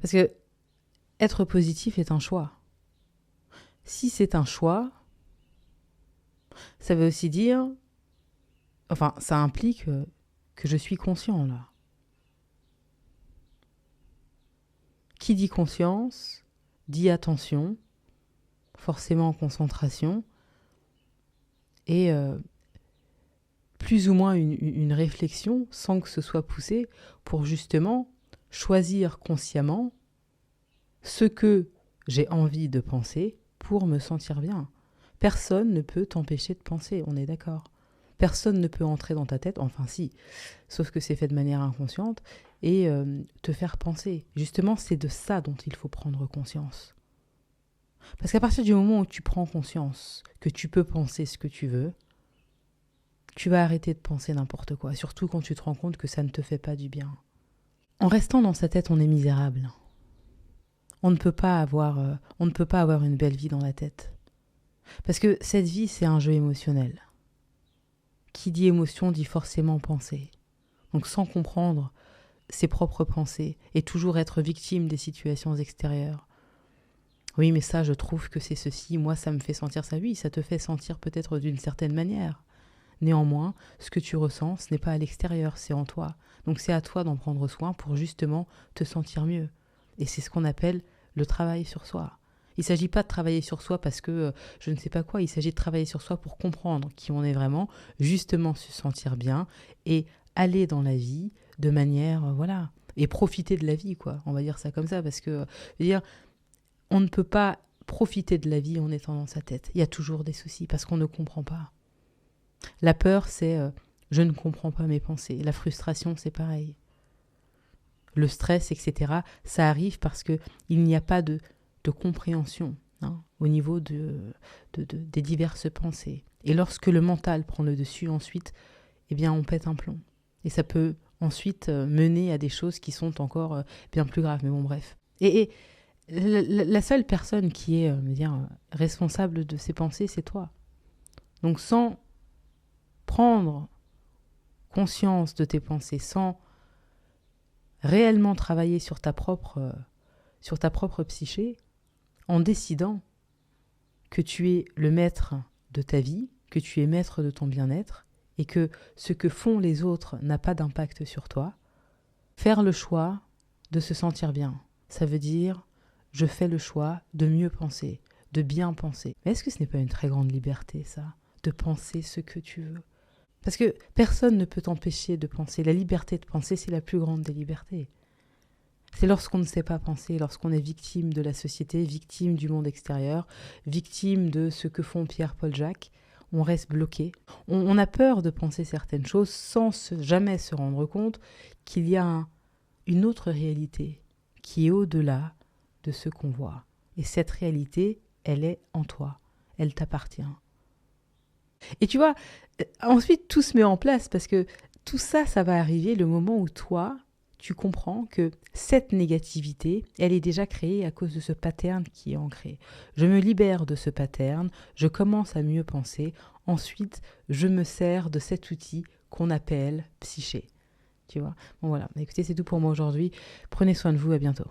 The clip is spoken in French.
Parce que être positif est un choix. Si c'est un choix, ça veut aussi dire, enfin, ça implique que je suis conscient là. Qui dit conscience, dit attention, forcément concentration, et plus ou moins une réflexion sans que ce soit poussé pour justement choisir consciemment ce que j'ai envie de penser pour me sentir bien. Personne ne peut t'empêcher de penser, on est d'accord. Personne ne peut entrer dans ta tête, enfin si, sauf que c'est fait de manière inconsciente, et te faire penser. Justement, c'est de ça dont il faut prendre conscience. Parce qu'à partir du moment où tu prends conscience que tu peux penser ce que tu veux, tu vas arrêter de penser n'importe quoi, surtout quand tu te rends compte que ça ne te fait pas du bien. En restant dans sa tête, on est misérable. On ne peut pas avoir une belle vie dans la tête. Parce que cette vie, c'est un jeu émotionnel. Qui dit émotion dit forcément pensée. Donc sans comprendre ses propres pensées et toujours être victime des situations extérieures. Oui, mais ça, je trouve que c'est ceci, moi, ça me fait sentir ça. Oui, ça te fait sentir peut-être d'une certaine manière. Néanmoins, ce que tu ressens, ce n'est pas à l'extérieur, c'est en toi. Donc c'est à toi d'en prendre soin pour justement te sentir mieux. Et c'est ce qu'on appelle le travail sur soi. Il ne s'agit pas de travailler sur soi parce que je ne sais pas quoi, il s'agit de travailler sur soi pour comprendre qui on est vraiment, justement se sentir bien et aller dans la vie de manière, voilà, et profiter de la vie, quoi. On va dire ça comme ça parce que, je veux dire, on ne peut pas profiter de la vie en étant dans sa tête. Il y a toujours des soucis parce qu'on ne comprend pas. La peur, c'est je ne comprends pas mes pensées. La frustration, c'est pareil. Le stress, etc., ça arrive parce qu'il n'y a pas de compréhension au niveau des diverses pensées. Et lorsque le mental prend le dessus, ensuite, eh bien, on pète un plomb. Et ça peut ensuite mener à des choses qui sont encore bien plus graves. Mais bon, bref. Et la seule personne qui est responsable de ses pensées, c'est toi. Donc, sans prendre conscience de tes pensées, sans réellement travailler sur ta propre psyché, en décidant que tu es le maître de ta vie, que tu es maître de ton bien-être, et que ce que font les autres n'a pas d'impact sur toi, faire le choix de se sentir bien. Ça veut dire, je fais le choix de mieux penser, de bien penser. Mais est-ce que ce n'est pas une très grande liberté, ça, de penser ce que tu veux ? Parce que personne ne peut t'empêcher de penser. La liberté de penser, c'est la plus grande des libertés. C'est lorsqu'on ne sait pas penser, lorsqu'on est victime de la société, victime du monde extérieur, victime de ce que font Pierre, Paul, Jacques, on reste bloqué. On a peur de penser certaines choses sans jamais se rendre compte qu'il y a une autre réalité qui est au-delà de ce qu'on voit. Et cette réalité, elle est en toi. Elle t'appartient. Et tu vois, ensuite tout se met en place parce que tout ça, ça va arriver le moment où toi, tu comprends que cette négativité, elle est déjà créée à cause de ce pattern qui est ancré. Je me libère de ce pattern, je commence à mieux penser, ensuite je me sers de cet outil qu'on appelle psyché. Tu vois ? Bon voilà, écoutez, c'est tout pour moi aujourd'hui. Prenez soin de vous, à bientôt.